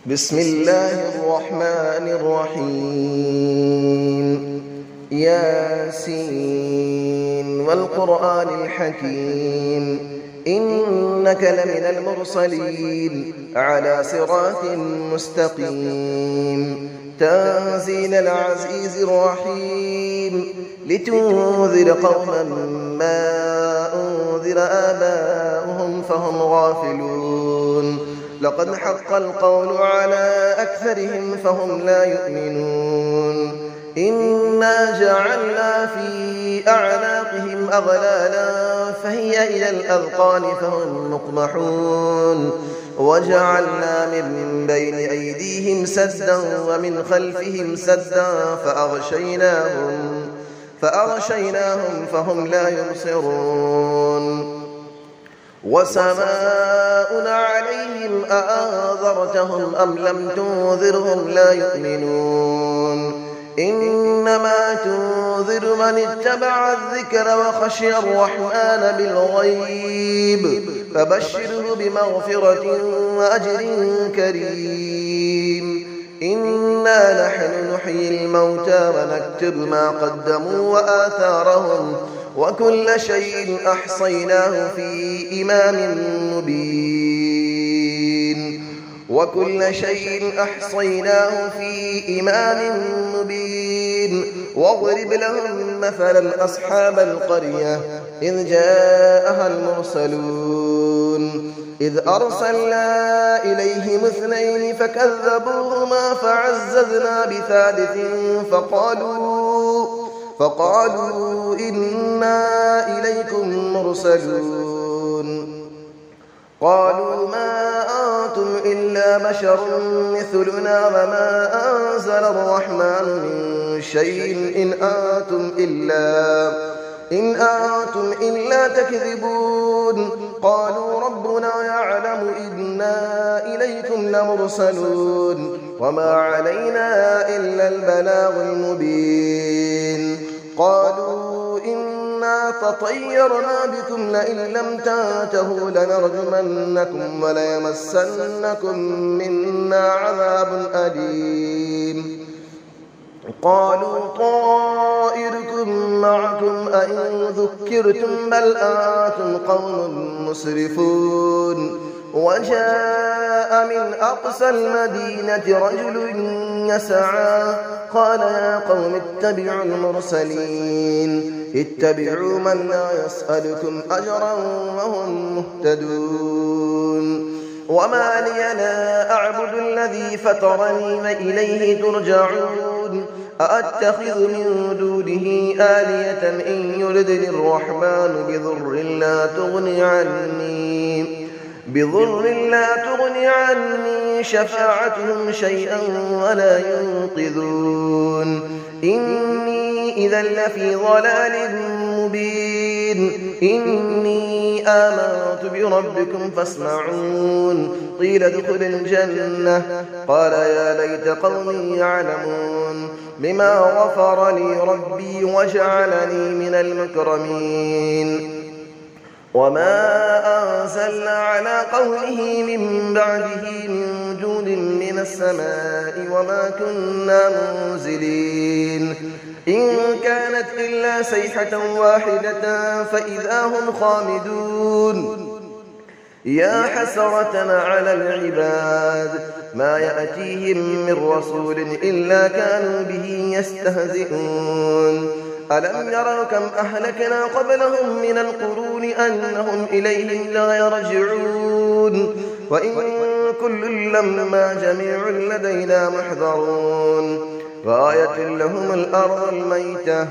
بسم الله الرحمن الرحيم ياسين والقرآن الحكيم إنك لمن المرسلين على صراط مستقيم تنزيل العزيز الرحيم لتنذر قوما ما أنذر آباؤهم فهم غافلون لقد حق القول على أكثرهم فهم لا يؤمنون إنا جعلنا في أعناقهم أغلالا فهي إلى الأذقان فهم مقمحون وجعلنا من بين أيديهم سدا ومن خلفهم سدا فأغشيناهم فهم لا يبصرون وسماء عليهم أأنذرتهم أم لم تنذرهم لا يؤمنون إنما تنذر من اتبع الذكر وخشي الرحمن بالغيب فبشره بمغفرة وأجر كريم إنا نحن نحيي الموتى ونكتب ما قدموا وآثارهم وكل شيء أحصيناه في إمام مبين واضرب لهم مثلا أصحاب القرية إذ جاءها المرسلون إذ أرسلنا إليهم 2 فكذبوهما فعززنا بثالث فقالوا إنا إليكم مرسلون قالوا ما أنتم إلا بشر مثلنا وما أنزل الرحمن من شيء إن أنتم إلا تكذبون قالوا ربنا يعلم إنا إليكم لمرسلون وما علينا إلا البلاغ المبين قالوا إنا تطيرنا بكم لئن لم تنتهوا لنرجمنكم وليمسنكم منا عذاب أليم قالوا طائركم معكم أئن ذكرتم بل أنتم قوم مسرفون وجاء من أقصى المدينة رجل يسعى قال يا قوم اتبعوا المرسلين اتبعوا من لا يسألكم أجرا وهم مهتدون وما لي لا أعبد الذي فطرني وإليه ترجعون أأتخذ من دونه آلية إن يردني الرحمن بضر لا تغني عني شفاعتهم شيئا ولا ينقذون إني إذا لفي ضلال مبين إني آمنت بربكم فاسمعون قيل ادخل الجنة قال يا ليت قومي يعلمون بما غفر لي ربي وجعلني من المكرمين وما أنزلنا على قومه من بعده من جود من السماء وما كنا منزلين إن كانت إلا صيحة واحدة فإذا هم خامدون يا حسرة على العباد ما يأتيهم من رسول إلا كانوا به يستهزئون ألم يروا كم أهلكنا قبلهم من القرون أنهم إليهم لا يرجعون وإن كل لما جميع لدينا محضرون وآية لهم الأرض الميتة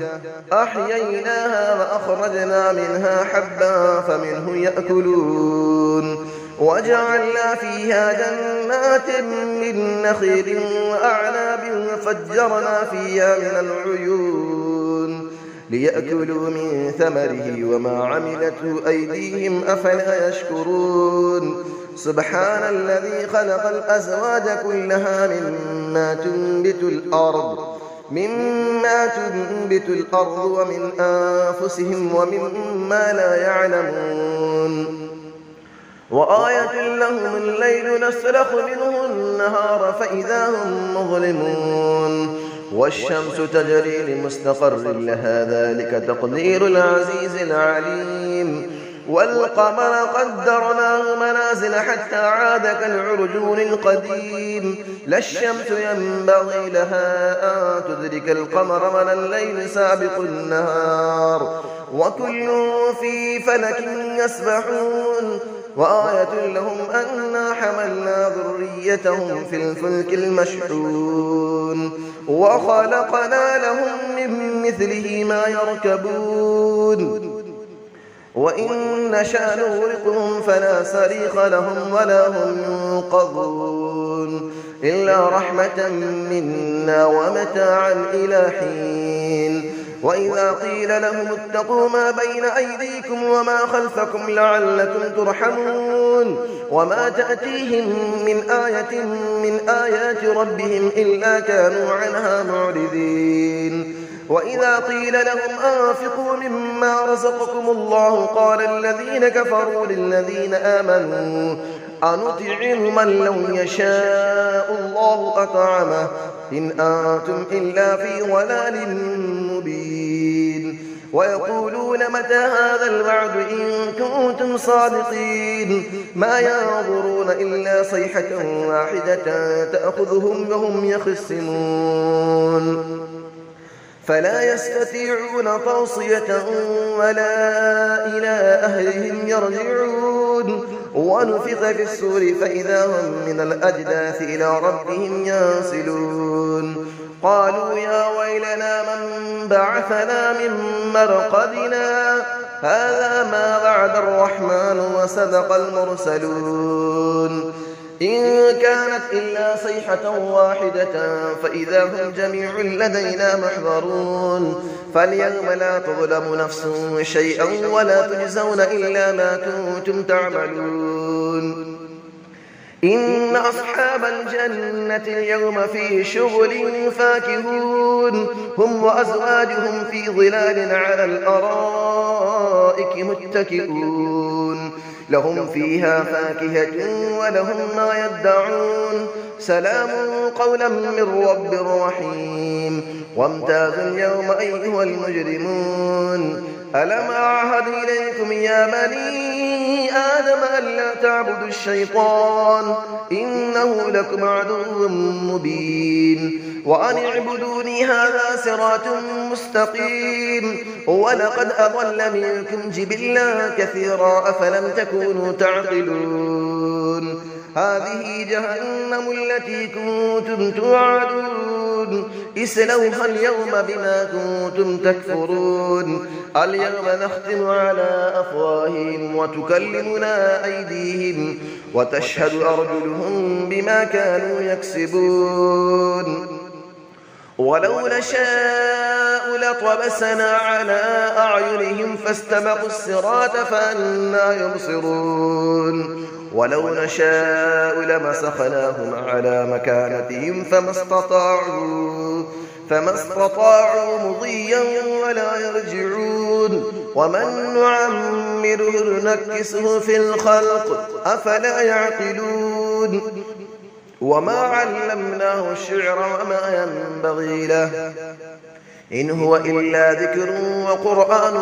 أحييناها وأخرجنا منها حبا فمنه يأكلون وجعلنا فيها جنات من نخيل وأعناب وفجرنا فيها من العيون ليأكلوا من ثمره وما عملته أيديهم أفلا يشكرون سبحان الذي خلق الأزواج كلها مما تنبت الأرض ومن أنفسهم ومما لا يعلمون وآية لهم الليل نسلخ منه النهار فإذا هم مظلمون والشمس تجري لمستقر لها ذلك تقدير العزيز العليم والقمر قدرناه منازل حتى عاد كالعرجون القديم لا الشمس ينبغي لها أن تدرك القمر ولا الليل سابق النهار وكل في فلك يسبحون وآية لهم أنا حملنا ذريتهم في الفلك المشحون وخلقنا لهم من مثله ما يركبون وإن نشأ نغرقهم فلا صريخ لهم ولا هم ينقذون إلا رحمة منا ومتاعا إلى حين وإذا قيل لهم اتقوا ما بين أيديكم وما خلفكم لعلكم ترحمون وما تأتيهم من آية من آيات ربهم إلا كانوا عنها معرضين وإذا قيل لهم أنفقوا مما رزقكم الله قال الذين كفروا للذين آمنوا أنطعم من لو يشاء الله أطعمه إن أنتم إلا في ضلال مبين ويقولون متى هذا الوعد إن كنتم صادقين ما ينظرون إلا صيحة واحدة تأخذهم وهم يخصمون فلا يستطيعون توصية ولا إلى أهلهم يرجعون ونفخ في الصور فإذا هم من الأجداث إلى ربهم ينسلون قالوا يا ويلنا من بعثنا من مرقدنا هذا ما وعد الرحمن وصدق المرسلون إن كانت إلا صيحة واحدة فإذا هم جميع لدينا محضرون فاليوم لا تظلم نفس شيئا ولا تجزون إلا ما كنتم تعملون إن أصحاب الجنة اليوم في شغل فاكهون هم وأزواجهم في ظلال على الأرائك متكئون لهم فيها فاكهة ولهم ما يدعون سلام قولا من رب رحيم وامتازوا اليوم أيها المجرمون ألم أعهد إليكم يا بني آدم ألا تعبدوا الشيطان إنه لكم عدو مبين وأن اعبدوني هذا صراط مستقيم ولقد أضل منكم جبلا كثيرا أفلم تكونوا تعقلون هذه جهنم التي كنتم توعدون اسلوها اليوم بما كنتم تكفرون اليوم نختم على أفواههم وتكلمنا أيديهم وتشهد أرجلهم بما كانوا يكسبون ولو نشاء لطمسنا على أعينهم فاستبقوا الصراط فأنى يبصرون ولو نشاء لمسخناهم على مكانتهم فما استطاعوا مضيا ولا يرجعون ومن نعمره نكسه في الخلق أفلا يعقلون وما علمناه الشعر وما ينبغي له إن هو إلا ذكر وقرآن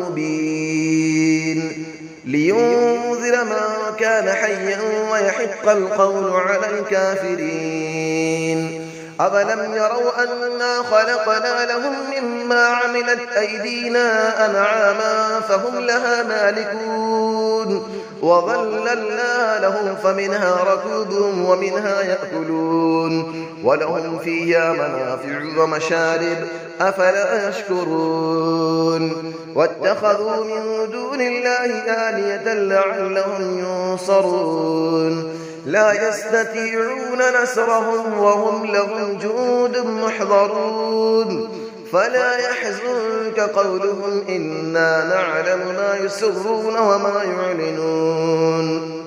مبين لينذر من كان حيا ويحق القول على الكافرين أفلم يروا أنا خلقنا لهم مما عملت أيدينا أنعاما فهم لها مالكون وظللنا لهم فمنها ركوبهم ومنها يأكلون ولهم فيها منافع ومشارب أفلا يشكرون واتخذوا من دون الله آلية لعلهم ينصرون لا يستطيعون نصرهم وهم لهم جند محضرون فلا يحزنك قولهم إنا نعلم ما يسرون وما يعلنون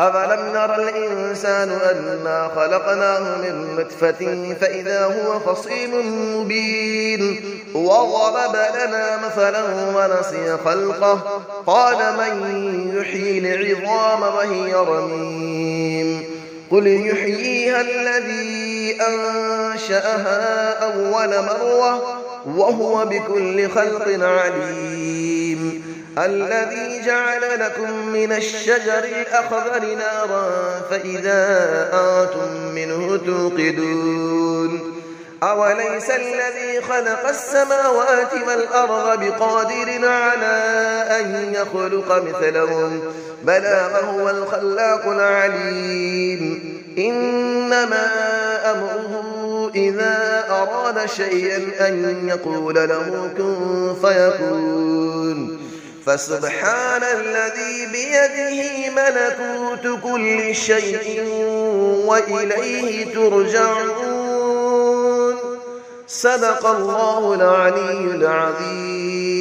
أفلم نرى الإنسان أنا خلقناه من نطفة فإذا هو خصيم مبين وضرب لنا مثلا ونسي خلقه قال من يحيي العظام وهي رميم قل يحييها الذي أنشأها أول مرة وهو بكل خلق عليم الذي جعل لكم من الشجر الأخضر نارا فإذا أنتم منه توقدون أوليس الذي خلق السماوات والأرض بقادر على أن يخلق مثلهم بلى وهو الخلاق العليم إنما أمره إذا أراد شيئا أن يقول له كن فيكون فسبحان الذي بيده ملكوت كل شيء وإليه ترجعون صدق الله العلي العظيم.